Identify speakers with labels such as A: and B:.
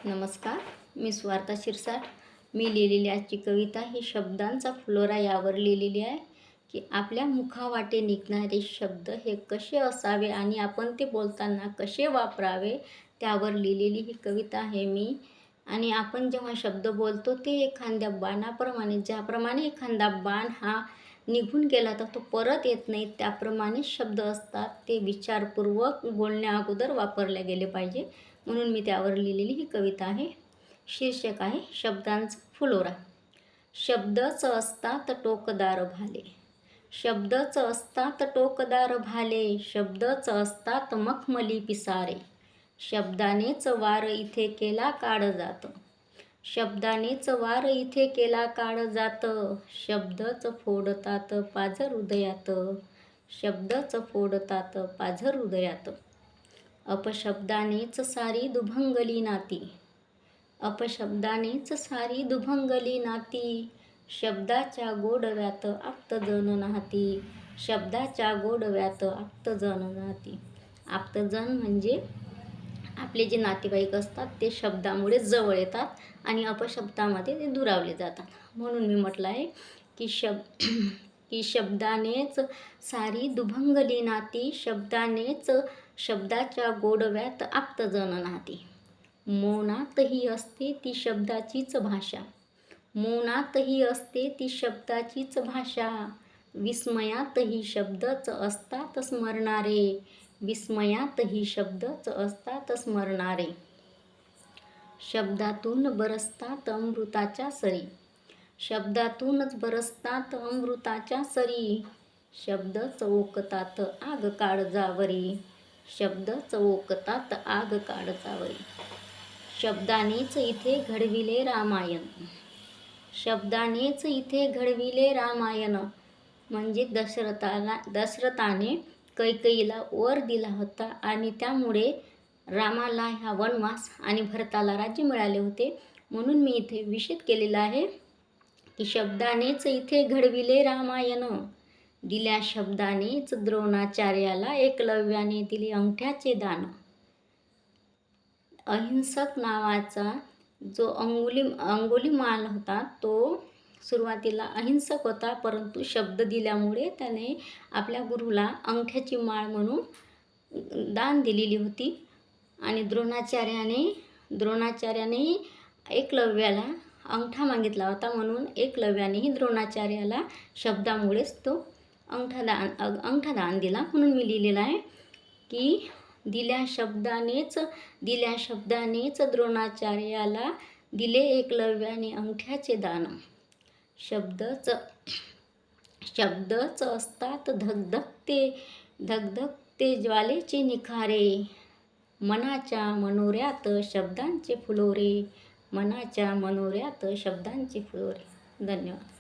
A: नमस्कार, मी स्वार्था शिरसाट. मी लिहिलेली आजची कविता ही शब्दांचा फ्लोरा यावर लिहिलेली आहे की आपल्या मुखावाटे निघणारे शब्द हे कसे असावे आणि आपण ते बोलताना कसे वापरावे त्यावर लिहिलेली ही कविता आहे मी. आणि आपण जेव्हा शब्द बोलतो ते एखाद्या बाणाप्रमाणे, ज्याप्रमाणे एखादा बाण हा निघून गेला तर तो परत येत नाही, त्याप्रमाणे शब्द असतात. ते विचारपूर्वक बोलण्या अगोदर वापरले गेले पाहिजे, म्हणून मी त्यावर लिहिलेली ही कविता आहे. शीर्षक आहे शब्दांचा फुलोरा. शब्दच असतात टोकदार भाले, शब्दच असतात टोकदार भाले, शब्दच असतात मखमली पिसारे. शब्दानेच वार इथे केला काढ जात, शब्दानेच वार इथे केला काढ जात. शब्दच फोडतात पाझर हृदयात, शब्दच फोडतात पाझर हृदयात. अपशब्दानेच सारी दुभंगली नाती, अपशब्दानेच सारी दुभंगली नाती. शब्दाच्या गोडव्यात आप्तजन नाहती, शब्दाच्या गोडव्यात आप्तजन नाहती. आप्तजन म्हणजे आपले जे नातेवाईक असतात ते शब्दामुळे जवळ येतात आणि अपशब्दामध्ये ते दुरावले जातात. म्हणून मी म्हटलं आहे की शब्दानेच सारी दुभंगली नाती, शब्दानेच शब्दाच्या गोडव्यात आप्तजन नाहती. मौनातही असते ती शब्दाचीच भाषा, मौनातही असते ती शब्दाचीच भाषा. विस्मयातही शब्दच असतात स्मरणारे, विस्मयातही शब्दच असतात स्मरणारे. शब्दातून बरसतात अमृताच्या सरी, शब्दातूनच बरसतात अमृताच्या सरी. शब्दच ओकतात आग काळजावरी, शब्दच ओकतात आग काळजावरी. शब्दानेच इथे घडविले रामायण, शब्दानेच इथे घडविले रामायण. म्हणजे दशरथाने कैकेयीला वर दिला होता आणि त्यामुळे रामाला ह्या वनवास आणि भरताला राज्य मिळाले होते. म्हणून मी इथे विशेष केलेला आहे की शब्दानेच इथे घडविले रामायण. दिल्या शब्दानेच द्रोणाचार्याला एकलव्याने दिले अंगठ्याचे दान. अहिंसक नावाचा जो अंगुलीमाल होता तो सुरुवातीला अहिंसक होता, परंतु शब्द दिल्यामुळे त्याने आपल्या गुरुला अंगठ्याची माळ म्हणून दान दिलेली होती. आणि द्रोणाचार्याने एकलव्याला अंगठा मागितला होता, म्हणून एकलव्यानेही द्रोणाचार्याला शब्दामुळेच तो अंगठा दान दिला. म्हणून मी लिहिलेला आहे की दिल्या शब्दानेच द्रोणाचार्याला दिले एकलव्याने अंगठ्याचे दान. शब्दच असतात धगधगते ज्वालेचे निखारे. मनाच्या मनोऱ्यात शब्दांचे फुलोरे, मनाच्या मनोऱ्यात शब्दांचे फुलोरे. धन्यवाद.